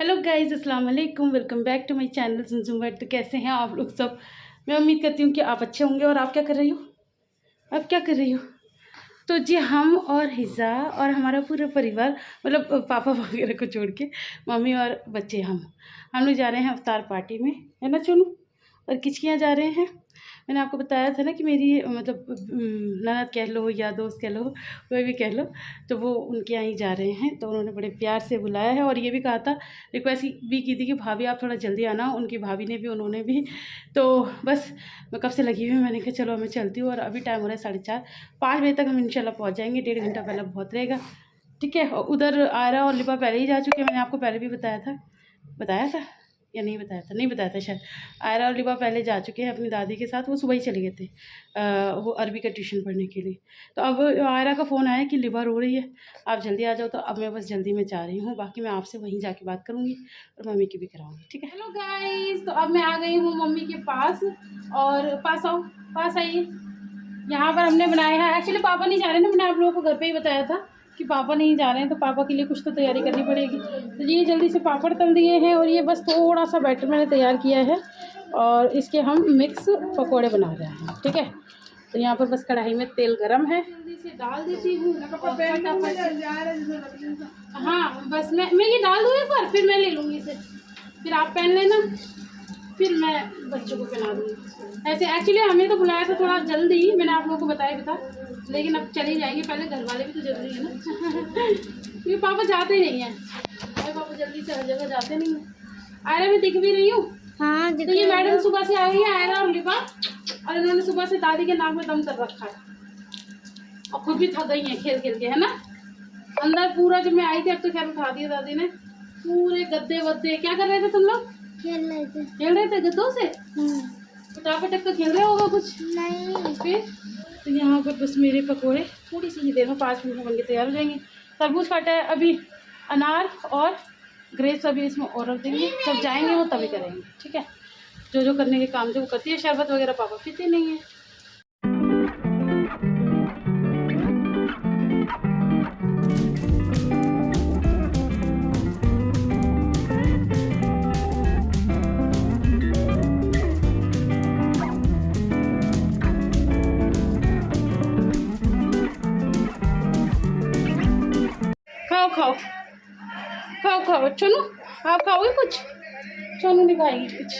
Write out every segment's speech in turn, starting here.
Hello guys, अस्सलाम वालेकुम। Welcome back to my channel सुनसुम वर्ल्ड। तो कैसे हैं आप लोग सब? मैं उम्मीद करती हूँ कि आप अच्छे होंगे। और आप क्या कर रही हो? आप क्या कर रही हो? तो जी, हम और हिज़ा और हमारा पूरा परिवार, मतलब पापा वगैरह को छोड़ के, मम्मी और बच्चे, हम लोग जा रहे हैं अफ्तार पार्टी में, है ना चुनू? और किचकियाँ जा रहे हैं। मैंने आपको बताया था ना कि मेरी मतलब ननद कह लो या दोस्त कह लो, कोई भी कह लो, तो वो उनके यहाँ ही जा रहे हैं। तो उन्होंने बड़े प्यार से बुलाया है और ये भी कहा था, रिक्वेस्ट भी की थी कि भाभी आप थोड़ा जल्दी आना। उनकी भाभी ने भी, उन्होंने भी। तो बस मैं कब से लगी हुई, मैंने कहा चलो मैं चलती हूँ। और अभी टाइम हो रहा है 4:30, 5 बजे तक हम इंशाल्लाह पहुँच जाएंगे। 1.5 घंटा पहले बहुत रहेगा, ठीक है। उधर आयरा और लिपा पहले ही जा चुके हैं, मैंने आपको पहले भी बताया था या नहीं बताया था? नहीं बताया था शायद। आयरा और लिबा पहले जा चुके हैं अपनी दादी के साथ। वो सुबह ही चले गए थे वो अरबी का ट्यूशन पढ़ने के लिए। तो अब आयरा का फ़ोन आया कि लिबा रो रही है, आप जल्दी आ जाओ। तो अब मैं बस जल्दी में जा रही हूँ। बाकी मैं आपसे वहीं जाके बात करूँगी और मम्मी की भी कराऊँगी, ठीक है। हेलो गाइस, तो अब मैं आ गई हूँ मम्मी के पास। और पास आओ, पास आइए। यहाँ पर हमने बनाया है, एक्चुअली पापा नहीं जा रहे ना, मैंने आप लोगों को घर पे ही बताया था कि पापा नहीं जा रहे हैं। तो पापा के लिए कुछ तो तैयारी करनी पड़ेगी। तो ये जल्दी से पापड़ तल दिए हैं और ये बस थोड़ा सा बैटर मैंने तैयार किया है और इसके हम मिक्स पकोड़े बना रहे हैं, ठीक है। तो यहाँ पर बस कढ़ाई में तेल गरम है, जल्दी से डाल देती हूँ। हाँ बस मैं ये डाल दूँ एक बार, फिर मैं ले लूँगी इसे, फिर आप पहन लेना, फिर मैं बच्चों को पहना दूँगी। ऐसे एक्चुअली हमें तो बुलाया था थोड़ा जल्दी, मैंने आप लोगों को बताया भी था, लेकिन अब चली जाएंगे। पहले घर वाले भी तो जरूरी है ना क्योंकि पापा जाते नहीं हैं। अरे पापा जल्दी से हर जगह जाते नहीं हैं। आयरा में दिख भी रही हूँ। हाँ, तो ये मैडम सुबह से आ गई है, आयरा और लिबा, और इन्होंने सुबह से दादी के नाक में दम कर रखा है और खुद भी थक गई हैं खेल खेल के, है ना। अंदर पूरा जब मैं आई थी, अब तो खैर उठा दिया दादी ने, पूरे गद्दे वद्दे। क्या कर रहे थे तुम लोग? खेल रहे थे गद्दों से। पटापटक का खेल रहे होगा कुछ? नहीं। फिर तो यहाँ पर बस मेरे पकोड़े थोड़ी सी ही देर में 5 मिनट में बन के तैयार हो जाएंगे। तरबूज काटा है अभी, अनार और ग्रेप्स अभी इसमें और रख देंगे, जब जाएंगे वो तभी करेंगे, ठीक है। जो जो करने के काम जो वो करती है। शरबत वगैरह पापा पीते नहीं है। खाओ खाओ खाओ चुनू, आप खाओगे कुछ? चुनू नहीं खाएगी कुछ।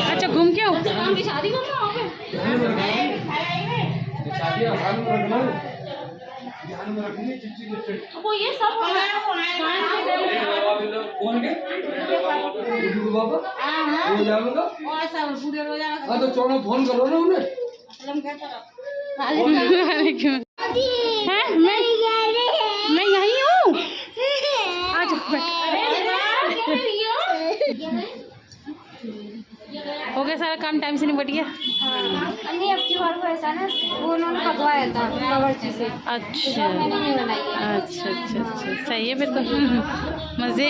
अच्छा, घूम के आओ। शादी वो ये सब तो चौड़ा फोन करो ना उन्हें। मैं यही हूँ। आज हो गया सारा काम, टाइम से निपट गया। नहीं, अब की बार को ऐसा ना, वो उन्होंने पकवाया था बावर्ची से। अच्छा मैंने नहीं बनाई है। अच्छा, सही है फिर तो। मज़े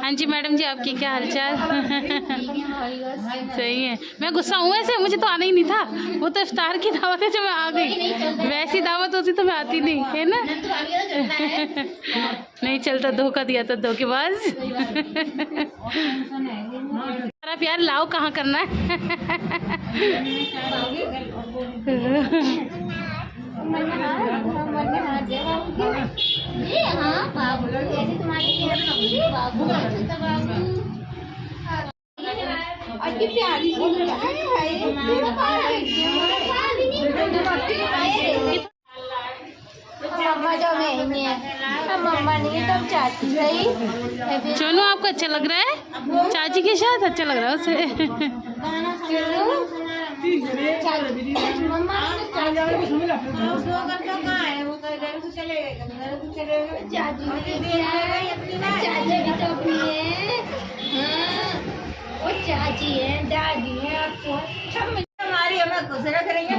हाँ जी मैडम जी, आपकी क्या हालचाल? सही है। मैं गुस्सा हूँ ऐसे, मुझे तो आना ही नहीं था। वो तो इफ्तार की दावत है जो मैं आ गई, वैसी दावत होती तो मैं आती नहीं, है ना। नहीं चलता, धोखा दिया था धोखेबाज। सारा प्यार लाओ, कहाँ करना है। मम्मा नहीं तब चाची सही। चलो, आपको अच्छा लग रहा है? चाची के साथ अच्छा लग रहा है उसे। मम्मा चाची भी तो अपनी है। हाँ, वो चाची है, दादी है, आपको सब हमारी हमें खुश रख रही है।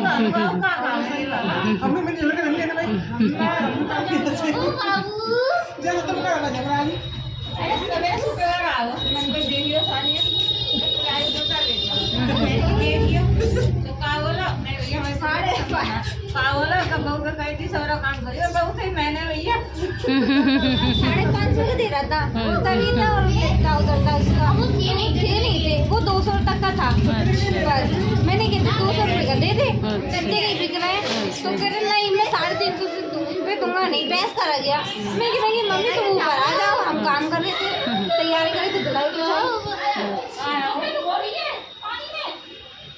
दे रहा था तभी था, और कितना उधर था उसका नहीं थे, वो 200 तक का था बस। मैंने कहते 200 रुपये का दे दे, कहते नहीं बिक रहा है तो कह रहे नहीं मैं 350 रुपये दूंगा, नहीं बहस करा गया। मैं कह रही मम्मी तुम ऊपर आ जाओ, हम काम कर रहे थे, तैयारी करे थे, धुलाई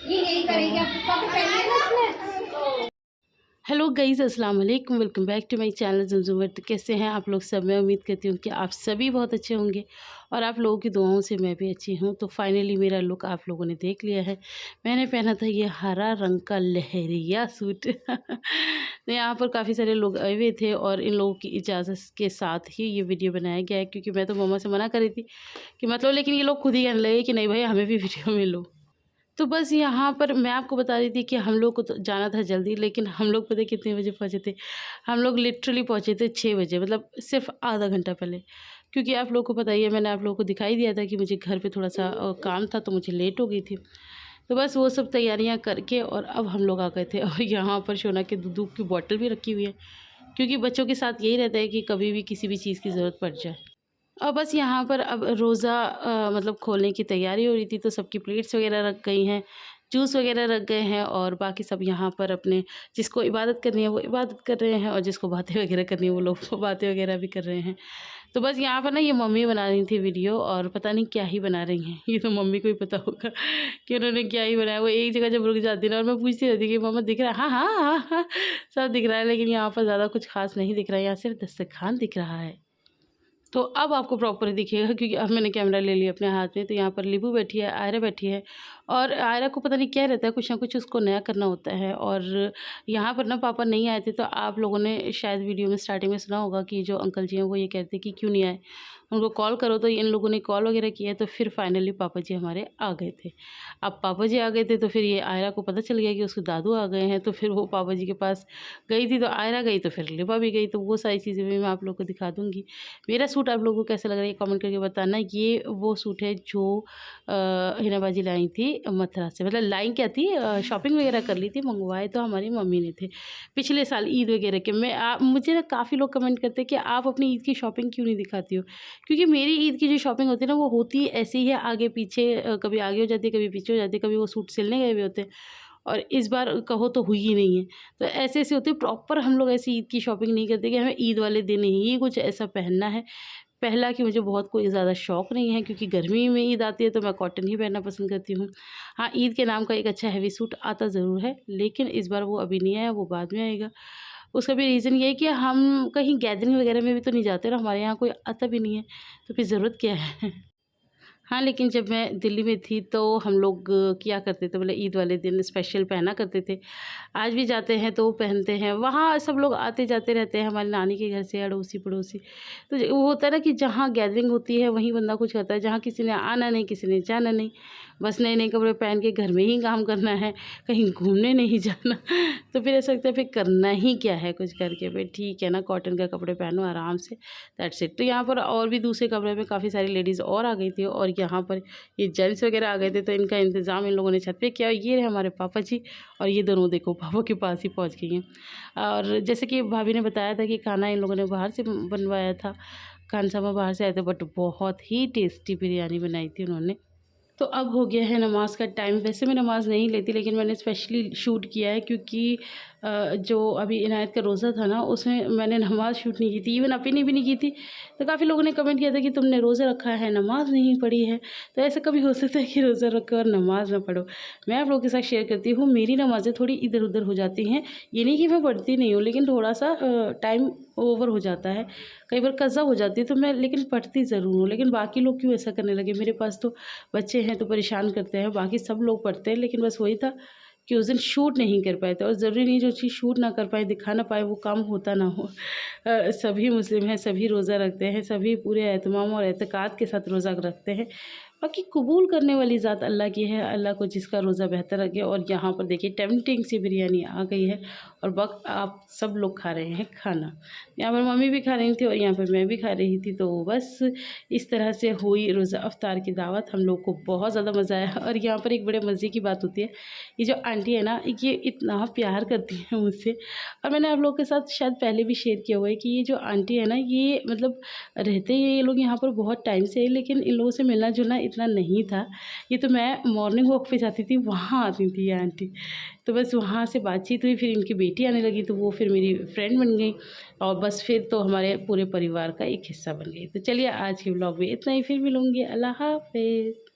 ये यही करेगी आपको पहले ना उसने। हेलो गाइज़, अस्सलाम वालेकुम, welcome back to my channel Zamzam world. कैसे हैं आप लोग सब? मैं उम्मीद करती हूँ कि आप सभी बहुत अच्छे होंगे और आप लोगों की दुआओं से मैं भी अच्छी हूँ। तो फाइनली मेरा लुक आप लोगों ने देख लिया है। मैंने पहना था ये हरा रंग का लहरिया सूट तो यहाँ पर काफ़ी सारे लोग आए हुए थे और इन लोगों की इजाज़त के साथ ही ये वीडियो बनाया गया है, क्योंकि मैं तो मम्मा से मना कर रही थी कि मतलब, लेकिन ये लोग खुद ही कहने लगे कि नहीं भाई हमें भी वीडियो में लो। तो बस यहाँ पर मैं आपको बता रही थी कि हम लोग को तो जाना था जल्दी, लेकिन हम लोग पता कितने बजे पहुँचे थे? हम लोग लिटरली पहुँचे थे 6 बजे, मतलब सिर्फ आधा घंटा पहले। क्योंकि आप लोगों को पता ही है, मैंने आप लोगों को दिखाई दिया था कि मुझे घर पे थोड़ा सा काम था, तो मुझे लेट हो गई थी। तो बस वो सब तैयारियाँ करके और अब हम लोग आ गए थे। और यहाँ पर सोना के दूध की बॉटल भी रखी हुई है, क्योंकि बच्चों के साथ यही रहता है कि कभी भी किसी भी चीज़ की ज़रूरत पड़ जाए। और बस यहाँ पर अब रोज़ा मतलब खोलने की तैयारी हो रही थी, तो सबकी प्लेट्स वगैरह रख गई हैं, जूस वगैरह रख गए हैं, और बाकी सब यहाँ पर अपने जिसको इबादत करनी है वो इबादत कर रहे हैं, और जिसको बातें वगैरह करनी है वो लोग बातें वगैरह भी कर रहे हैं। तो बस यहाँ पर ना ये मम्मी बना रही थी वीडियो, और पता नहीं क्या ही बना रही हैं, ये तो मम्मी को ही पता होगा कि उन्होंने क्या ही बनाया। वो एक जगह जब रुक जाती ना और मैं पूछती रहती कि मम्मा दिख रहा है? हाँ हाँ हाँ हाँ सब दिख रहा है, लेकिन यहाँ पर ज़्यादा कुछ खास नहीं दिख रहा है, यहाँ सिर्फ दस्तरखान दिख रहा है। तो अब आपको प्रॉपर दिखेगा, क्योंकि अब मैंने कैमरा ले लिया अपने हाथ में। तो यहाँ पर लिबू बैठी है, आयरा बैठी है, और आयरा को पता नहीं क्या रहता है, कुछ ना कुछ उसको नया करना होता है। और यहाँ पर ना पापा नहीं आए थे, तो आप लोगों ने शायद वीडियो में स्टार्टिंग में सुना होगा कि जो अंकल जी हैं वो ये कहते कि क्यों नहीं आए, उनको कॉल करो। तो इन लोगों ने कॉल वगैरह किया, तो फिर फाइनली पापा जी हमारे आ गए थे। अब पापा जी आ गए थे तो फिर ये आयरा को पता चल गया कि उसके दादू आ गए हैं, तो फिर वो पापा जी के पास गई थी, तो आयरा गई तो फिर लिबा भी गई। तो वो सारी चीज़ें भी मैं आप लोग को दिखा दूँगी। मेरा सूट आप लोगों को कैसा लग रहा है कमेंट करके बताना। ये वो सूट है जो हिना बाजी लाई थी मथुरा से, मतलब लाई क्या थी, शॉपिंग वगैरह कर ली थी, मंगवाए तो हमारी मम्मी ने थे पिछले साल ईद वगैरह के। मुझे ना काफ़ी लोग कमेंट करते हैं कि आप अपनी ईद की शॉपिंग क्यों नहीं दिखाती हो, क्योंकि मेरी ईद की जो शॉपिंग होती है ना वो होती ऐसी ही है, आगे पीछे, कभी आगे हो जाती है, कभी पीछे हो जाती है, कभी वो सूट सिलने गए हुए होते हैं, और इस बार कहो तो हुई ही नहीं है। तो ऐसे ऐसे होते प्रॉपर हम लोग ऐसी ईद की शॉपिंग नहीं करते कि हमें ईद वाले दिन ही कुछ ऐसा पहनना है। पहला कि मुझे बहुत कोई ज़्यादा शौक़ नहीं है, क्योंकि गर्मी में ईद आती है तो मैं कॉटन ही पहनना पसंद करती हूँ। हाँ, ईद के नाम का एक अच्छा हैवी सूट आता ज़रूर है, लेकिन इस बार वो अभी नहीं आया, वो बाद में आएगा। उसका भी रीज़न ये है कि हम कहीं गैदरिंग वगैरह में भी तो नहीं जाते ना, हमारे यहाँ कोई आता भी नहीं है, तो फिर ज़रूरत क्या है। हाँ, लेकिन जब मैं दिल्ली में थी तो हम लोग किया करते थे, मतलब ईद वाले दिन स्पेशल पहना करते थे। आज भी जाते हैं तो वो पहनते हैं, वहाँ सब लोग आते जाते रहते हैं हमारी नानी के घर से, अड़ोसी पड़ोसी। तो वो होता है ना कि जहाँ गैदरिंग होती है वहीं बंदा कुछ करता है, जहाँ किसी ने आना नहीं, किसी ने जाना नहीं, बस नए नए कपड़े पहन के घर में ही काम करना है, कहीं घूमने नहीं जाना। तो फिर ऐसा लगता है फिर करना ही क्या है कुछ करके, फिर ठीक है ना, कॉटन का कपड़े पहनो आराम से, दैट्स इट। तो यहाँ पर और भी दूसरे कपड़े में काफ़ी सारी लेडीज़ और आ गई थी, और यहाँ पर ये जेंट्स वगैरह आ गए थे, तो इनका इंतज़ाम इन लोगों ने छत पे किया। ये रहे हमारे पापा जी, और ये दोनों देखो पापा के पास ही पहुँच गई हैं। और जैसे कि भाभी ने बताया था कि खाना इन लोगों ने बाहर से बनवाया था, खानसामा बाहर से आए थे, बट बहुत ही टेस्टी बिरयानी बनाई थी उन्होंने। तो अब हो गया है नमाज़ का टाइम। वैसे मैं नमाज़ नहीं लेती, लेकिन मैंने स्पेशली शूट किया है, क्योंकि जो अभी इनायत का रोज़ा था ना, उसमें मैंने नमाज़ शूट नहीं की थी, इवन अपनी भी नहीं की थी। तो काफ़ी लोगों ने कमेंट किया था कि तुमने रोज़ा रखा है, नमाज़ नहीं पढ़ी है। तो ऐसा कभी हो सकता है कि रोज़ा रखो और नमाज़ ना पढ़ो। मैं आप लोगों के साथ शेयर करती हूँ, मेरी नमाज़ें थोड़ी इधर उधर हो जाती हैं। ये नहीं कि मैं पढ़ती नहीं हूँ, लेकिन थोड़ा सा टाइम ओवर हो जाता है, कई बार कज़ा हो जाती है, तो मैं लेकिन पढ़ती ज़रूर हूँ। लेकिन बाकी लोग क्यों ऐसा करने लगे? मेरे पास तो बच्चे हैं तो परेशान करते हैं, बाकी सब लोग पढ़ते हैं, लेकिन बस वही था कि उस दिन शूट नहीं कर पाए थे। और ज़रूरी नहीं जो चीज़ शूट ना कर पाए, दिखा ना पाए, वो काम होता ना हो। सभी मुस्लिम हैं, सभी रोज़ा रखते हैं, सभी पूरे एहतमाम और एतकाद के साथ रोज़ा रखते हैं। बाकी कबूल करने वाली ज़ात अल्लाह की है, अल्लाह को जिसका रोज़ा बेहतर लगे। और यहाँ पर देखिए टेम्पटिंग सी बिरयानी आ गई है और वक्त आप सब लोग खा रहे हैं खाना। यहाँ पर मम्मी भी खा रही थी और यहाँ पर मैं भी खा रही थी। तो बस इस तरह से हुई रोज़ा अफ्तार की दावत। हम लोग को बहुत ज़्यादा मज़ा आया। और यहाँ पर एक बड़े मज़े की बात होती है, ये जो आंटी है ना, ये इतना प्यार करती है मुझसे। और मैंने आप लोगों के साथ शायद पहले भी शेयर किया हुआ है कि ये जो आंटी है ना, ये मतलब रहते ही ये लोग यहाँ पर बहुत टाइम से है, लेकिन इन लोगों से मिलना जुलना इतना नहीं था। ये तो मैं मॉर्निंग वॉक पे जाती थी, वहाँ आती थी ये आंटी। तो बस वहाँ से बातचीत हुई, फिर इनकी बेटी आने लगी तो वो फिर मेरी फ्रेंड बन गई और बस फिर तो हमारे पूरे परिवार का एक हिस्सा बन गई। तो चलिए आज के व्लॉग में इतना ही, फिर मिलूँगी। अल्लाह हाफ़िज़।